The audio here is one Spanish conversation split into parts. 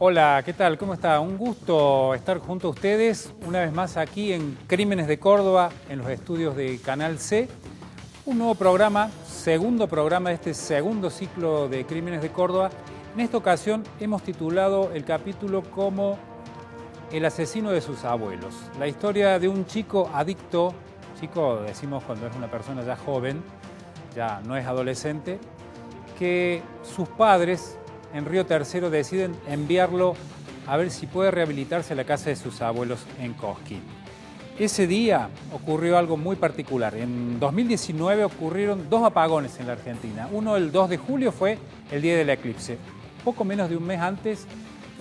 Hola, ¿qué tal? ¿Cómo está? Un gusto estar junto a ustedes una vez más aquí en Crímenes de Córdoba, en los estudios de Canal C. Un nuevo programa, segundo programa de este segundo ciclo de Crímenes de Córdoba. En esta ocasión hemos titulado el capítulo como El asesino de sus abuelos. La historia de un chico adicto, chico decimos cuando es una persona ya joven, ya no es adolescente, que sus padres en Río Tercero deciden enviarlo a ver si puede rehabilitarse a la casa de sus abuelos en Cosquín. Ese día ocurrió algo muy particular. En 2019 ocurrieron dos apagones en la Argentina. Uno el 2 de julio fue el día del eclipse. Poco menos de un mes antes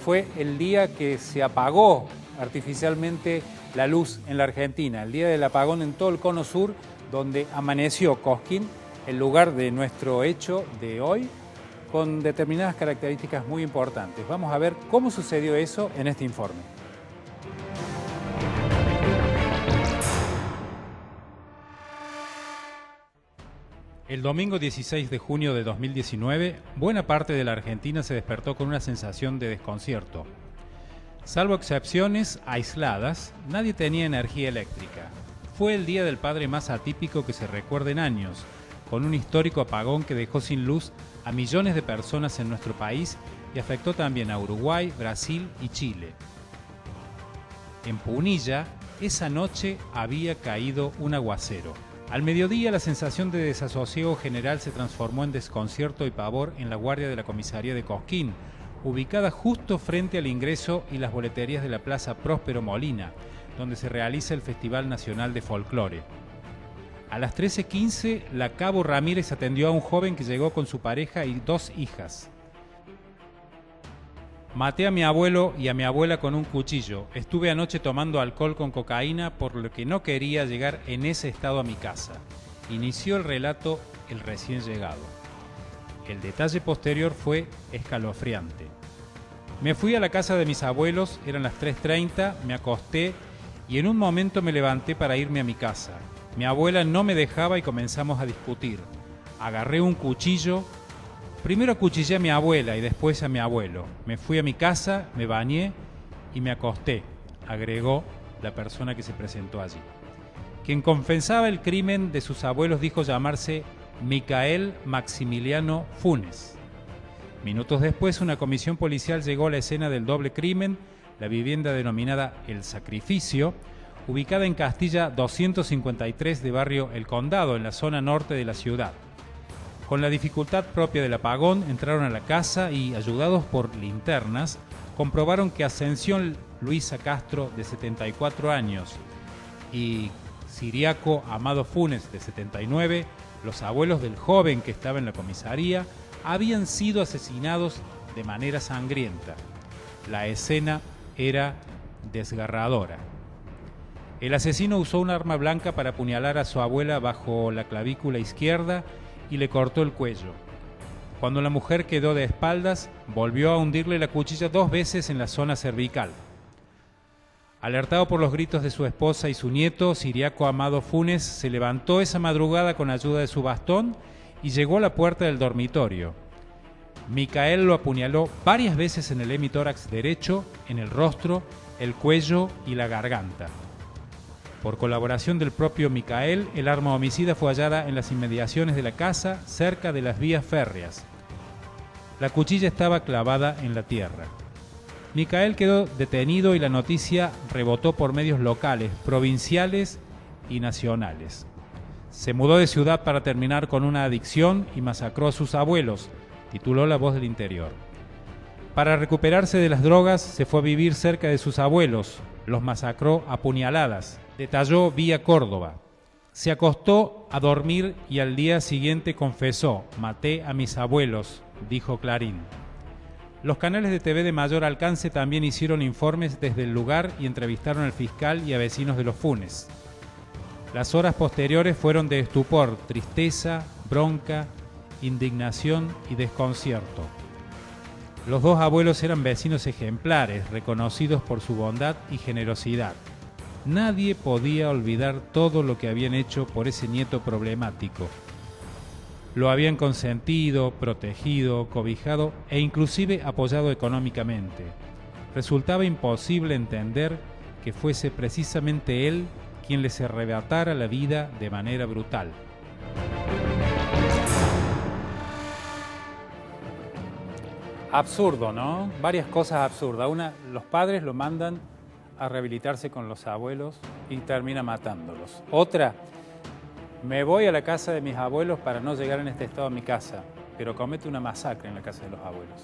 fue el día que se apagó artificialmente la luz en la Argentina. El día del apagón en todo el cono sur, donde amaneció Cosquín, el lugar de nuestro hecho de hoy, con determinadas características muy importantes. Vamos a ver cómo sucedió eso en este informe. El domingo 16 de junio de 2019, buena parte de la Argentina se despertó con una sensación de desconcierto. Salvo excepciones aisladas, nadie tenía energía eléctrica. Fue el Día del Padre más atípico que se recuerda en años, con un histórico apagón que dejó sin luz a millones de personas en nuestro país y afectó también a Uruguay, Brasil y Chile. En Punilla, esa noche había caído un aguacero. Al mediodía, la sensación de desasosiego general se transformó en desconcierto y pavor en la guardia de la comisaría de Cosquín, ubicada justo frente al ingreso y las boleterías de la Plaza Próspero Molina, donde se realiza el Festival Nacional de Folclore. A las 13:15, la cabo Ramírez atendió a un joven que llegó con su pareja y dos hijas. Maté a mi abuelo y a mi abuela con un cuchillo. Estuve anoche tomando alcohol con cocaína, por lo que no quería llegar en ese estado a mi casa. Inició el relato el recién llegado. El detalle posterior fue escalofriante. Me fui a la casa de mis abuelos, eran las 3:30, me acosté y en un momento me levanté para irme a mi casa. Mi abuela no me dejaba y comenzamos a discutir. Agarré un cuchillo. Primero acuchillé a mi abuela y después a mi abuelo. Me fui a mi casa, me bañé y me acosté, agregó la persona que se presentó allí. Quien confesaba el crimen de sus abuelos dijo llamarse Micael Maximiliano Funes. Minutos después, una comisión policial llegó a la escena del doble crimen, la vivienda denominada El Sacrificio, ubicada en Castilla 253 de barrio El Condado, en la zona norte de la ciudad. Con la dificultad propia del apagón, entraron a la casa y, ayudados por linternas, comprobaron que Ascensión Luisa Castro, de 74 años, y Ciriaco Amado Funes, de 79, los abuelos del joven que estaba en la comisaría, habían sido asesinados de manera sangrienta. La escena era desgarradora. El asesino usó un arma blanca para apuñalar a su abuela bajo la clavícula izquierda y le cortó el cuello. Cuando la mujer quedó de espaldas, volvió a hundirle la cuchilla 2 veces en la zona cervical. Alertado por los gritos de su esposa y su nieto, Ciriaco Amado Funes se levantó esa madrugada con ayuda de su bastón y llegó a la puerta del dormitorio. Micael lo apuñaló varias veces en el hemitórax derecho, en el rostro, el cuello y la garganta. Por colaboración del propio Micael, el arma homicida fue hallada en las inmediaciones de la casa, cerca de las vías férreas. La cuchilla estaba clavada en la tierra. Micael quedó detenido y la noticia rebotó por medios locales, provinciales y nacionales. Se mudó de ciudad para terminar con una adicción y masacró a sus abuelos, tituló La Voz del Interior. Para recuperarse de las drogas, se fue a vivir cerca de sus abuelos, los masacró a puñaladas, detalló Vía Córdoba. Se acostó a dormir y al día siguiente confesó: maté a mis abuelos, dijo Clarín. Los canales de TV de mayor alcance también hicieron informes desde el lugar y entrevistaron al fiscal y a vecinos de los Funes. Las horas posteriores fueron de estupor, tristeza, bronca, indignación y desconcierto. Los dos abuelos eran vecinos ejemplares, reconocidos por su bondad y generosidad. Nadie podía olvidar todo lo que habían hecho por ese nieto problemático. Lo habían consentido, protegido, cobijado e inclusive apoyado económicamente. Resultaba imposible entender que fuese precisamente él quien les arrebatara la vida de manera brutal. Absurdo, ¿no? Varias cosas absurdas. Una, los padres lo mandan a rehabilitarse con los abuelos y termina matándolos. Otra, me voy a la casa de mis abuelos para no llegar en este estado a mi casa, pero comete una masacre en la casa de los abuelos.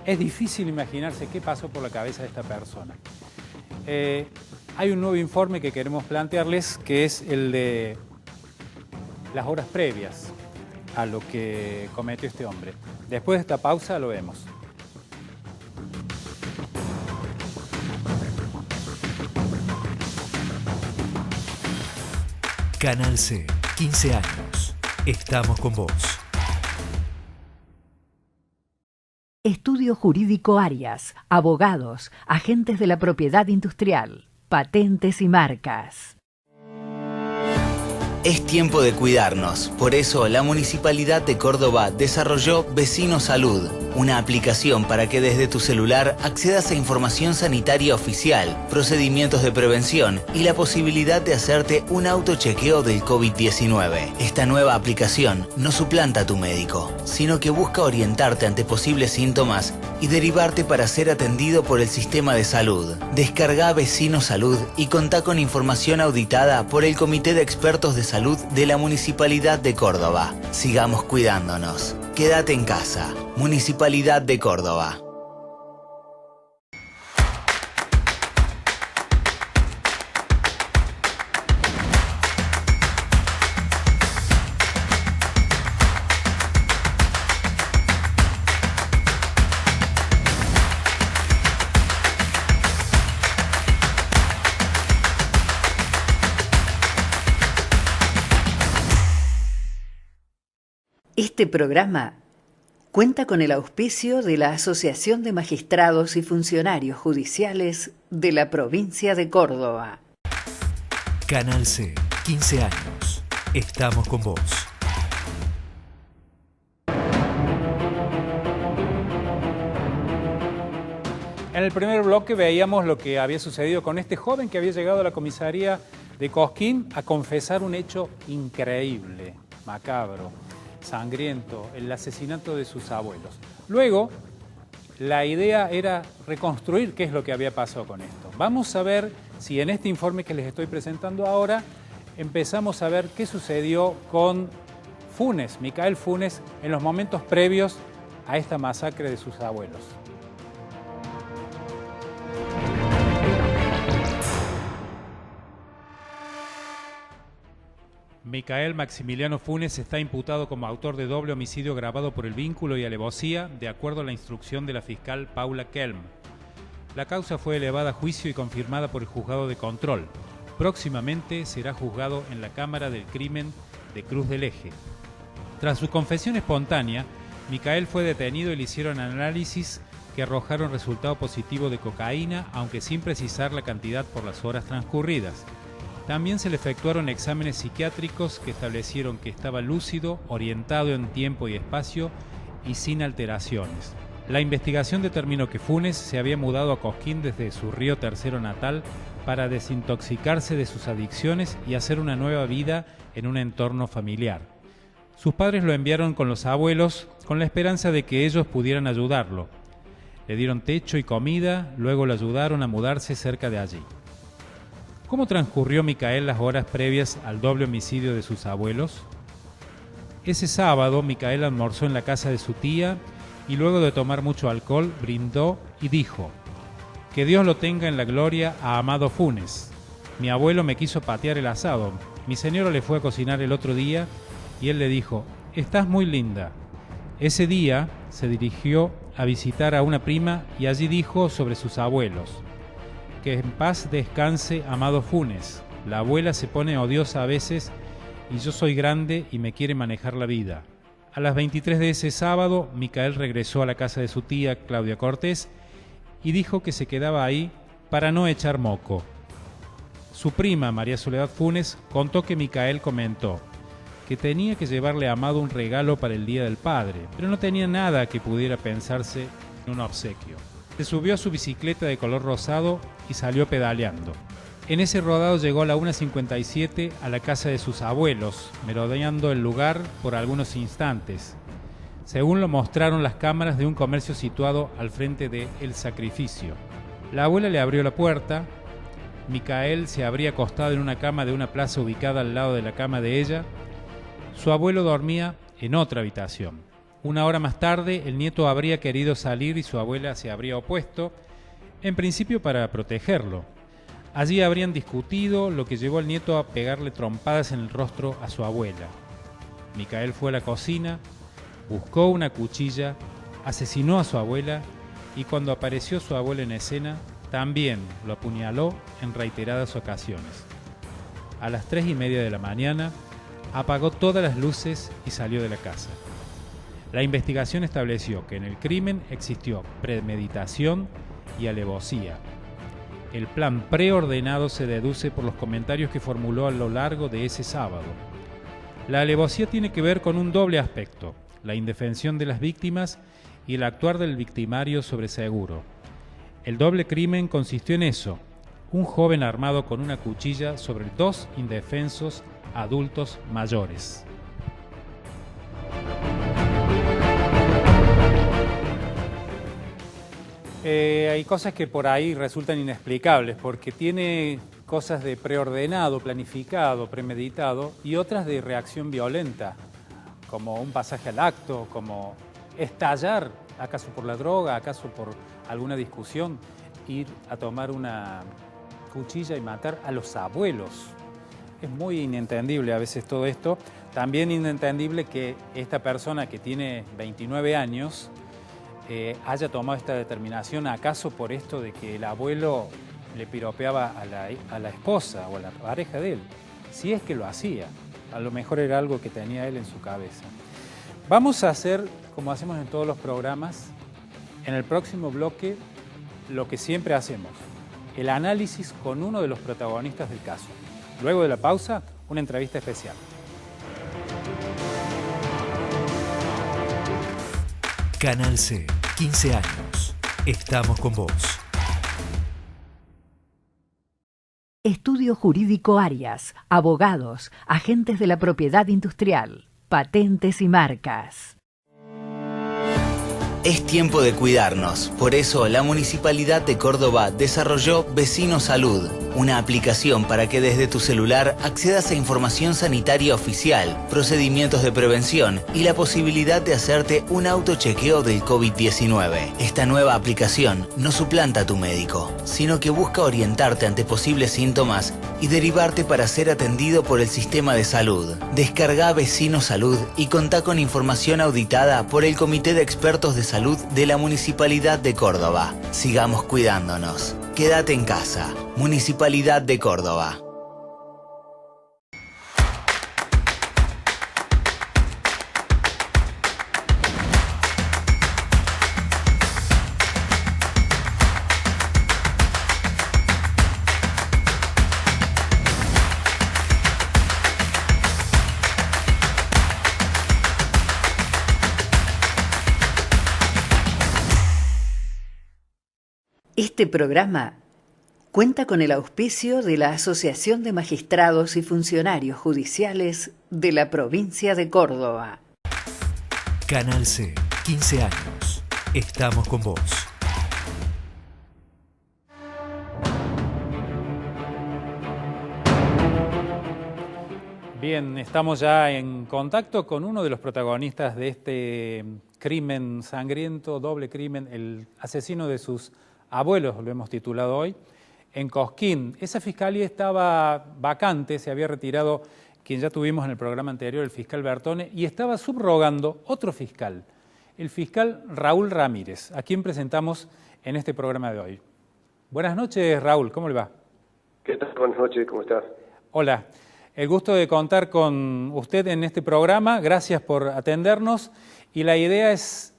Es difícil imaginarse qué pasó por la cabeza de esta persona. Hay un nuevo informe que queremos plantearles, que es el de las horas previas a lo que cometió este hombre. Después de esta pausa lo vemos. Canal C, 15 años. Estamos con vos. Estudio Jurídico Arias, abogados, agentes de la propiedad industrial, patentes y marcas. Es tiempo de cuidarnos, por eso la Municipalidad de Córdoba desarrolló Vecino Salud, una aplicación para que desde tu celular accedas a información sanitaria oficial, procedimientos de prevención y la posibilidad de hacerte un autochequeo del COVID-19. Esta nueva aplicación no suplanta a tu médico, sino que busca orientarte ante posibles síntomas y derivarte para ser atendido por el sistema de salud. Descarga Vecino Salud y contá con información auditada por el Comité de Expertos de Salud de la Municipalidad de Córdoba. Sigamos cuidándonos. Quédate en casa. Municipalidad de Córdoba. Este programa cuenta con el auspicio de la Asociación de Magistrados y Funcionarios Judiciales de la provincia de Córdoba. Canal C, 15 años. Estamos con vos. En el primer bloque veíamos lo que había sucedido con este joven que había llegado a la comisaría de Cosquín a confesar un hecho increíble, macabro, sangriento, el asesinato de sus abuelos. Luego, la idea era reconstruir qué es lo que había pasado con esto. Vamos a ver si en este informe que les estoy presentando ahora empezamos a ver qué sucedió con Funes, Micael Funes, en los momentos previos a esta masacre de sus abuelos. Micael Maximiliano Funes está imputado como autor de doble homicidio agravado por el vínculo y alevosía, de acuerdo a la instrucción de la fiscal Paula Kelm. La causa fue elevada a juicio y confirmada por el juzgado de control. Próximamente será juzgado en la Cámara del Crimen de Cruz del Eje. Tras su confesión espontánea, Micael fue detenido y le hicieron análisis que arrojaron resultado positivo de cocaína, aunque sin precisar la cantidad por las horas transcurridas. También se le efectuaron exámenes psiquiátricos que establecieron que estaba lúcido, orientado en tiempo y espacio y sin alteraciones. La investigación determinó que Funes se había mudado a Cosquín desde su Río Tercero natal para desintoxicarse de sus adicciones y hacer una nueva vida en un entorno familiar. Sus padres lo enviaron con los abuelos con la esperanza de que ellos pudieran ayudarlo. Le dieron techo y comida, luego lo ayudaron a mudarse cerca de allí. ¿Cómo transcurrió Micael las horas previas al doble homicidio de sus abuelos? Ese sábado, Micael almorzó en la casa de su tía y luego de tomar mucho alcohol, brindó y dijo: «Que Dios lo tenga en la gloria a Amado Funes. Mi abuelo me quiso patear el asado. Mi señora le fue a cocinar el otro día y él le dijo: «Estás muy linda». Ese día se dirigió a visitar a una prima y allí dijo sobre sus abuelos: «Que en paz descanse Amado Funes. La abuela se pone odiosa a veces y yo soy grande y me quiere manejar la vida». A las 23 de ese sábado, Micael regresó a la casa de su tía, Claudia Cortés, y dijo que se quedaba ahí para no echar moco. Su prima, María Soledad Funes, contó que Micael comentó que tenía que llevarle a Amado un regalo para el Día del Padre, pero no tenía nada que pudiera pensarse en un obsequio. Se subió a su bicicleta de color rosado y salió pedaleando. En ese rodado llegó a la 1:57 a la casa de sus abuelos, merodeando el lugar por algunos instantes, según lo mostraron las cámaras de un comercio situado al frente de El Sacrificio. La abuela le abrió la puerta. Micael se habría acostado en una cama de una plaza ubicada al lado de la cama de ella. Su abuelo dormía en otra habitación. Una hora más tarde, el nieto habría querido salir y su abuela se habría opuesto, en principio para protegerlo. Allí habrían discutido, lo que llevó al nieto a pegarle trompadas en el rostro a su abuela. Micael fue a la cocina, buscó una cuchilla, asesinó a su abuela y cuando apareció su abuela en escena, también lo apuñaló en reiteradas ocasiones. A las 3:30 de la mañana, apagó todas las luces y salió de la casa. La investigación estableció que en el crimen existió premeditación y alevosía. El plan preordenado se deduce por los comentarios que formuló a lo largo de ese sábado. La alevosía tiene que ver con un doble aspecto: la indefensión de las víctimas y el actuar del victimario sobre seguro. El doble crimen consistió en eso: un joven armado con una cuchilla sobre dos indefensos adultos mayores. Hay cosas que por ahí resultan inexplicables, porque tiene cosas de preordenado, planificado, premeditado, y otras de reacción violenta, como un pasaje al acto, como estallar, acaso por la droga, acaso por alguna discusión, ir a tomar una cuchilla y matar a los abuelos. Es muy inentendible a veces todo esto. También inentendible que esta persona que tiene 29 años haya tomado esta determinación, acaso por esto de que el abuelo le piropeaba a la esposa o a la pareja de él. Si es que lo hacía, a lo mejor era algo que tenía él en su cabeza. Vamos a hacer, como hacemos en todos los programas, en el próximo bloque, lo que siempre hacemos: el análisis con uno de los protagonistas del caso. Luego de la pausa, una entrevista especial. Canal C, 15 años. Estamos con vos. Estudio Jurídico Arias, abogados, agentes de la propiedad industrial, patentes y marcas. Es tiempo de cuidarnos. Por eso, la Municipalidad de Córdoba desarrolló Vecino Salud, una aplicación para que desde tu celular accedas a información sanitaria oficial, procedimientos de prevención y la posibilidad de hacerte un autochequeo del COVID-19. Esta nueva aplicación no suplanta a tu médico, sino que busca orientarte ante posibles síntomas y derivarte para ser atendido por el sistema de salud. Descarga Vecino Salud y contá con información auditada por el Comité de Expertos de Salud de la Municipalidad de Córdoba. Sigamos cuidándonos. Quédate en casa. Municipalidad de Córdoba. Este programa cuenta con el auspicio de la Asociación de Magistrados y Funcionarios Judiciales de la provincia de Córdoba. Canal C, 15 años. Estamos con vos. Bien, estamos ya en contacto con uno de los protagonistas de este crimen sangriento, doble crimen, el asesino de sus abuelos, lo hemos titulado hoy, en Cosquín. Esa fiscalía estaba vacante, se había retirado quien ya tuvimos en el programa anterior, el fiscal Bertone, y estaba subrogando otro fiscal, el fiscal Raúl Ramírez, a quien presentamos en este programa de hoy. Buenas noches, Raúl, ¿cómo le va? ¿Qué tal? Buenas noches, ¿cómo estás? Hola, el gusto de contar con usted en este programa, gracias por atendernos, y la idea es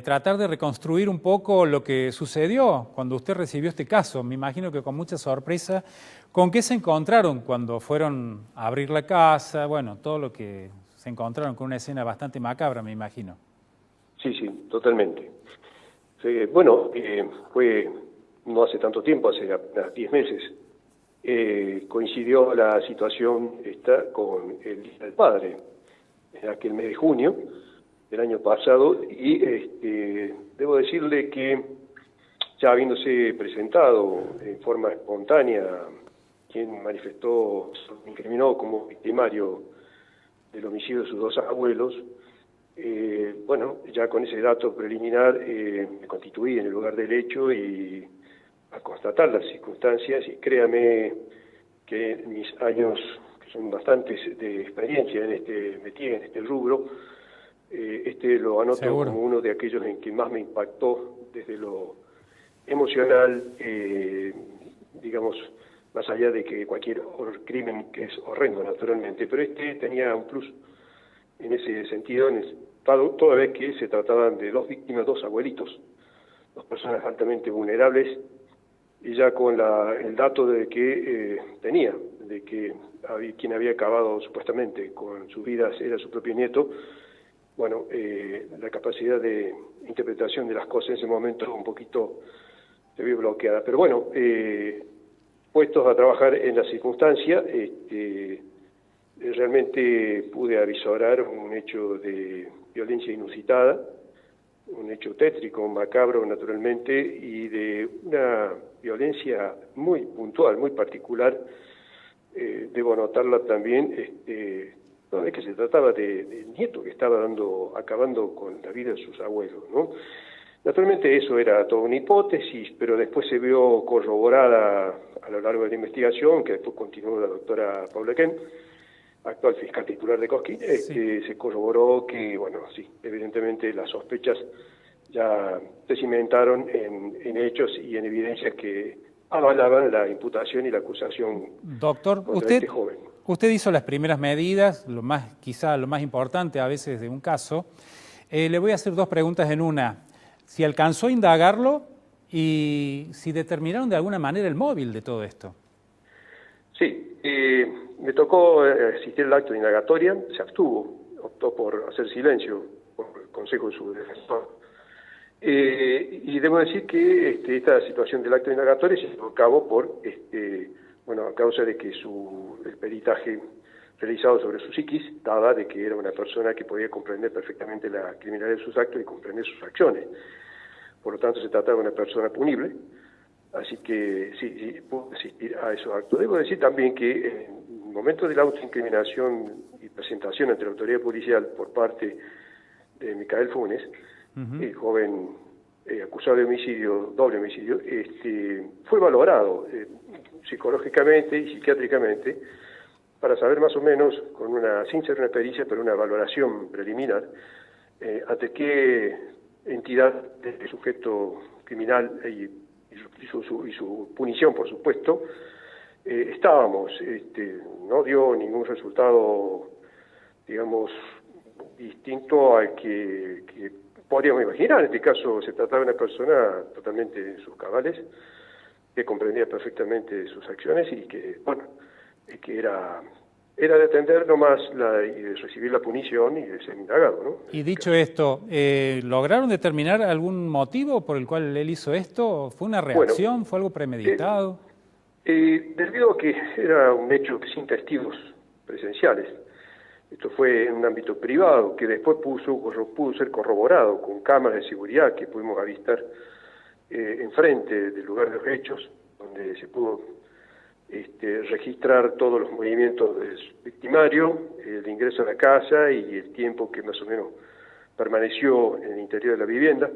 tratar de reconstruir un poco lo que sucedió cuando usted recibió este caso. Me imagino que con mucha sorpresa. ¿Con qué se encontraron cuando fueron a abrir la casa? Bueno, todo lo que se encontraron con una escena bastante macabra, me imagino. Sí, totalmente. Sí, bueno, fue no hace tanto tiempo, hace apenas 10 meses. Coincidió la situación esta con el Día del Padre, en aquel mes de junio del año pasado, y debo decirle que ya habiéndose presentado en forma espontánea quien manifestó, se incriminó como victimario del homicidio de sus dos abuelos, bueno, ya con ese dato preliminar me constituí en el lugar del hecho y a constatar las circunstancias, y créame que mis años, que son bastantes de experiencia metí en este rubro, lo anoto Seguro. como uno de aquellos en que más me impactó desde lo emocional, digamos, más allá de que cualquier crimen, que es horrendo naturalmente, pero tenía un plus en ese sentido, toda vez que se trataban de dos víctimas, dos abuelitos, dos personas altamente vulnerables, y ya con el dato de que de que quien había acabado supuestamente con sus vidas era su propio nieto. Bueno, la capacidad de interpretación de las cosas en ese momento un poquito se vio bloqueada. Pero bueno, puestos a trabajar en la circunstancia, realmente pude avisorar un hecho de violencia inusitada, un hecho tétrico, macabro naturalmente, y de una violencia muy puntual, muy particular. Debo anotarla también, no es que se trataba del nieto que estaba acabando con la vida de sus abuelos, ¿no? Naturalmente eso era toda una hipótesis, pero después se vio corroborada a lo largo de la investigación, que después continuó la doctora Paula Ken, actual fiscal titular de Cosquín. Sí. Se corroboró que, bueno, sí, evidentemente las sospechas ya se cimentaron en hechos y en evidencias que avalaban la imputación y la acusación Doctor, contra este joven. usted hizo las primeras medidas, quizá lo más importante a veces de un caso. Le voy a hacer dos preguntas en una. Si alcanzó a indagarlo y si determinaron de alguna manera el móvil de todo esto. Sí, me tocó asistir al acto de indagatoria, se abstuvo, optó por hacer silencio por el consejo de su defensor. Y debo decir que esta situación del acto de indagatoria se llevó a cabo por, bueno, a causa de que el peritaje realizado sobre su psiquis daba de que era una persona que podía comprender perfectamente la criminalidad de sus actos y comprender sus acciones. Por lo tanto, se trataba de una persona punible, así que sí pudo asistir a esos actos. Debo decir también que en el momento de la autoincriminación y presentación ante la autoridad policial por parte de Micael Funes, el joven acusado de homicidio, doble homicidio, fue valorado psicológicamente y psiquiátricamente para saber más o menos, sin ser una pericia, pero una valoración preliminar, ante qué entidad del sujeto criminal y su punición, por supuesto, estábamos. No dio ningún resultado, digamos, distinto al que podríamos imaginar. En este caso se trataba de una persona totalmente en sus cabales, que comprendía perfectamente sus acciones y que, bueno, que era de atender nomás y de recibir la punición y de ser indagado, ¿no? Y dicho esto, ¿lograron determinar algún motivo por el cual él hizo esto? ¿Fue una reacción? Bueno, ¿Fue algo premeditado? Debido a que era un hecho sin presenciales, esto fue en un ámbito privado que después pudo ser corroborado con cámaras de seguridad que pudimos avistar enfrente del lugar de los hechos, donde se pudo registrar todos los movimientos del victimario, el ingreso a la casa y el tiempo que más o menos permaneció en el interior de la vivienda,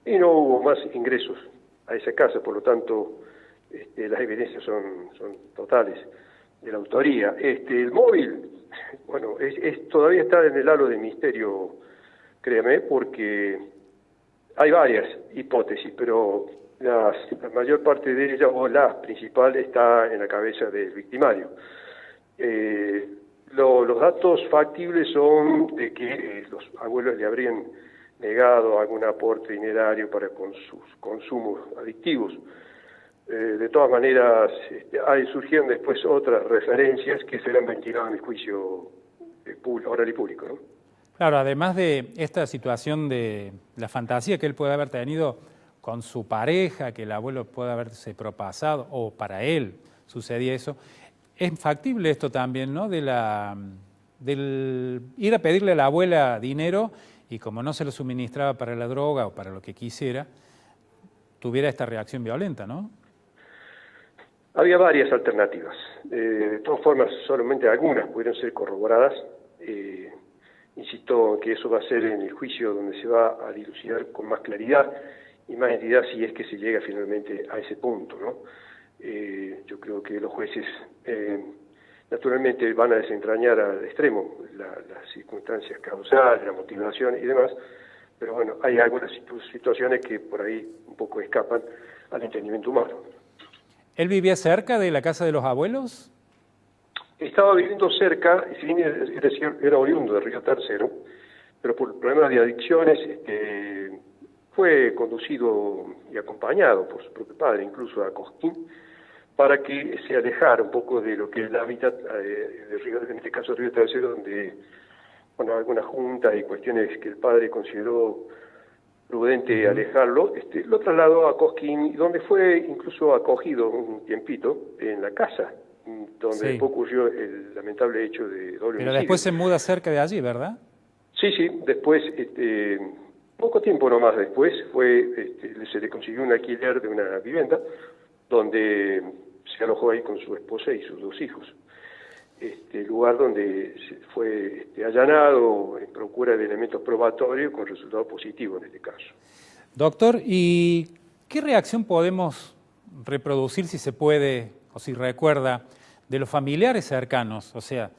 y no hubo más ingresos a esa casa. Por lo tanto, las evidencias son totales de la autoría. El móvil, bueno, todavía está en el halo de misterio, créame, porque hay varias hipótesis, pero la mayor parte de ellas, o la principal, está en la cabeza del victimario. Los datos factibles son de que los abuelos le habrían negado algún aporte dinerario para con sus consumos adictivos. De todas maneras, surgieron después otras referencias que serán ventiladas en el juicio oral y público, ¿no? Claro, además de esta situación de la fantasía que él puede haber tenido con su pareja, que el abuelo pueda haberse propasado, o para él sucedía eso. Es factible esto también, ¿no? Del ir a pedirle a la abuela dinero y como no se lo suministraba para la droga o para lo que quisiera, tuviera esta reacción violenta, ¿no? Había varias alternativas. De todas formas, solamente algunas pudieron ser corroboradas. Insisto que eso va a ser en el juicio donde se va a dilucidar con más claridad y más entidad si es que se llega finalmente a ese punto, ¿no? Yo creo que los jueces naturalmente van a desentrañar al extremo las circunstancias causales, la motivación y demás, pero bueno, hay algunas situaciones que por ahí un poco escapan al entendimiento humano. ¿Él vivía cerca de la casa de los abuelos? Estaba viviendo cerca, y si bien era oriundo de Río Tercero, pero por problemas de adicciones fue conducido y acompañado por su propio padre, incluso a Cosquín, para que se alejara un poco de lo que es el hábitat de Río, en este caso Río Tercero, donde bueno, algunas juntas y cuestiones que el padre consideró prudente alejarlo, lo trasladó a Cosquín, donde fue incluso acogido un tiempito en la casa, donde después ocurrió el lamentable hecho de doble homicidio. Pero después se muda cerca de allí, ¿verdad? Sí, después, poco tiempo nomás después, se le consiguió un alquiler de una vivienda, donde se alojó ahí con su esposa y sus 2 hijos. Lugar donde se fue allanado en procura de elementos probatorios con resultado positivo en este caso. Doctor, ¿y qué reacción podemos reproducir, si se puede, o si recuerda, de los familiares cercanos? O sea,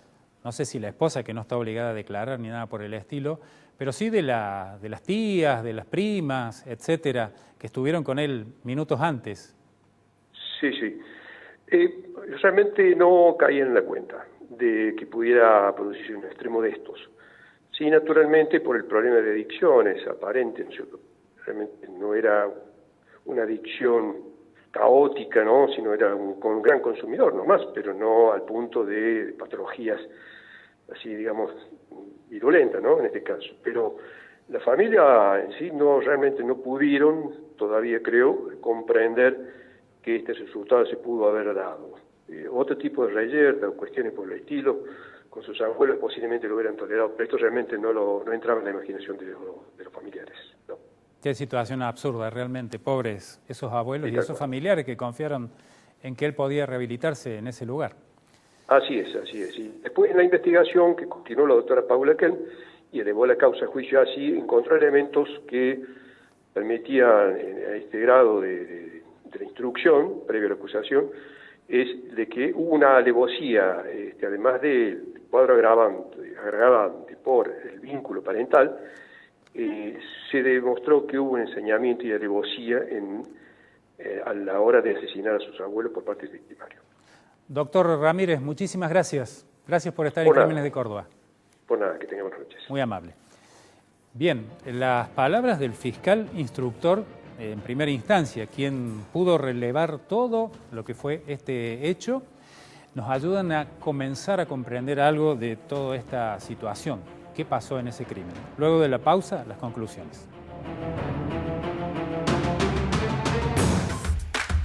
no sé si la esposa, que no está obligada a declarar ni nada por el estilo, pero sí de las tías, de las primas, etcétera, que estuvieron con él minutos antes. Sí. Realmente no caía en la cuenta de que pudiera producirse un extremo de estos. Sí, naturalmente, por el problema de adicciones aparente, ¿no es cierto? Realmente no era una adicción caótica, ¿no? Sino era un gran consumidor nomás, pero no al punto de patologías así, digamos, virulentas, ¿no? En este caso. Pero la familia en sí realmente no pudieron, todavía creo, comprender que este resultado se pudo haber dado. Otro tipo de reyerta o cuestiones por el estilo, con sus abuelos posiblemente lo hubieran tolerado, pero esto realmente no entraba en la imaginación de los familiares, ¿no? Qué situación absurda, realmente, pobres esos abuelos y esos familiares que confiaron en que él podía rehabilitarse en ese lugar. Así es. Y después en la investigación que continuó la doctora Paula Kelm y elevó la causa a juicio así, encontró elementos que permitían a este grado de la instrucción, previo a la acusación, es de que hubo una alevosía, además del cuadro agravante por el vínculo parental, se demostró que hubo un ensañamiento y alevosía a la hora de asesinar a sus abuelos por parte del victimario. Doctor Ramírez, muchísimas gracias. Gracias por estar en Crímenes de Córdoba. Por nada, que tenga buenas noches. Muy amable. Bien, las palabras del fiscal instructor en primera instancia, quien pudo relevar todo lo que fue este hecho, nos ayudan a comenzar a comprender algo de toda esta situación. ¿Qué pasó en ese crimen? Luego de la pausa, las conclusiones.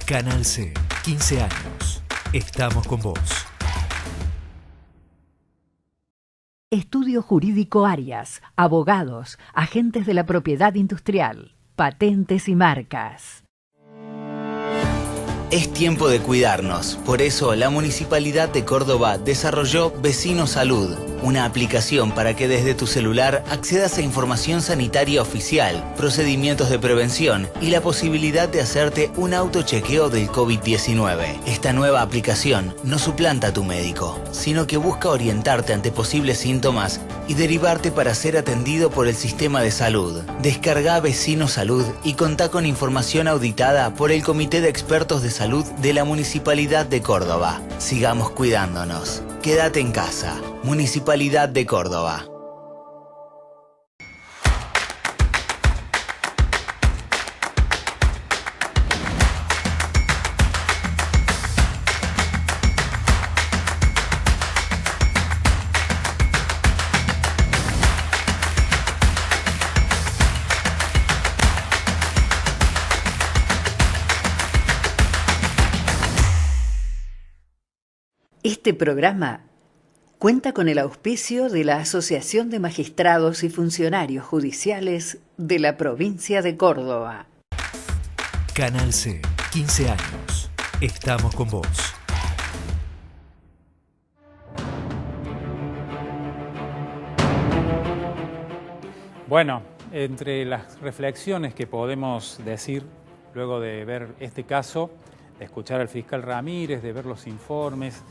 Canal C, 15 años. Estamos con vos. Estudio Jurídico Arias, abogados, agentes de la propiedad industrial, patentes y marcas. Es tiempo de cuidarnos, por eso la Municipalidad de Córdoba desarrolló Vecino Salud, una aplicación para que desde tu celular accedas a información sanitaria oficial, procedimientos de prevención y la posibilidad de hacerte un autochequeo del COVID-19. Esta nueva aplicación no suplanta a tu médico, sino que busca orientarte ante posibles síntomas y derivarte para ser atendido por el sistema de salud. Descarga Vecino Salud y contá con información auditada por el Comité de Expertos de Salud de la Municipalidad de Córdoba. Sigamos cuidándonos. Quédate en casa. Municipalidad de Córdoba. Este programa cuenta con el auspicio de la Asociación de Magistrados y Funcionarios Judiciales de la provincia de Córdoba. Canal C, 15 años. Estamos con vos. Bueno, entre las reflexiones que podemos decir luego de ver este caso, de escuchar al fiscal Ramírez, de ver los informes,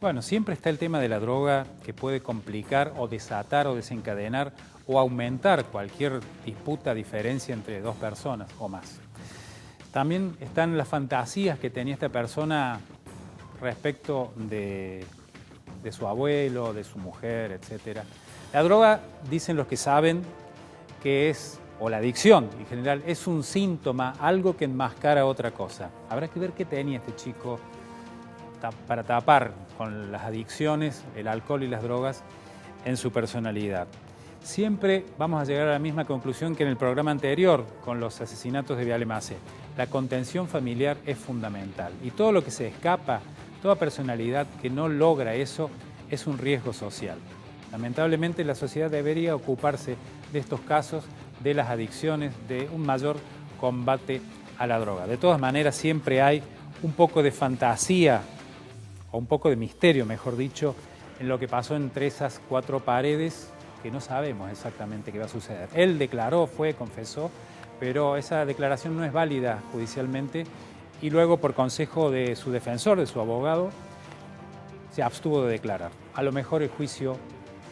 bueno, siempre está el tema de la droga que puede complicar o desatar o desencadenar o aumentar cualquier disputa, diferencia entre dos personas o más. También están las fantasías que tenía esta persona respecto de su abuelo, de su mujer, etc. La droga, dicen los que saben, que es, o la adicción en general, es un síntoma, algo que enmascara otra cosa. Habrá que ver qué tenía este chico para tapar con las adicciones, el alcohol y las drogas en su personalidad. Siempre vamos a llegar a la misma conclusión que en el programa anterior con los asesinatos de Viale Macé. La contención familiar es fundamental y todo lo que se escapa, toda personalidad que no logra eso, es un riesgo social. Lamentablemente la sociedad debería ocuparse de estos casos, de las adicciones, de un mayor combate a la droga. De todas maneras siempre hay un poco de fantasía, o un poco de misterio, mejor dicho, en lo que pasó entre esas cuatro paredes, que no sabemos exactamente qué va a suceder. Él declaró, confesó, pero esa declaración no es válida judicialmente y luego por consejo de su defensor, de su abogado, se abstuvo de declarar. A lo mejor el juicio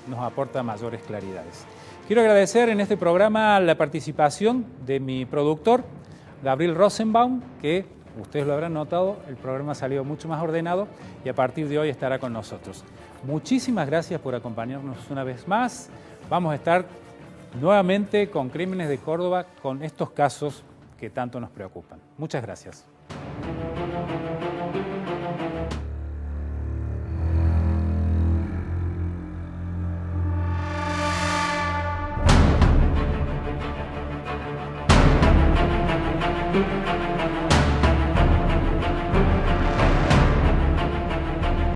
nos aporta mayores claridades. Quiero agradecer en este programa la participación de mi productor, Gabriel Rosenbaum, que ustedes lo habrán notado, el programa ha salido mucho más ordenado y a partir de hoy estará con nosotros. Muchísimas gracias por acompañarnos una vez más. Vamos a estar nuevamente con Crímenes de Córdoba, con estos casos que tanto nos preocupan. Muchas gracias.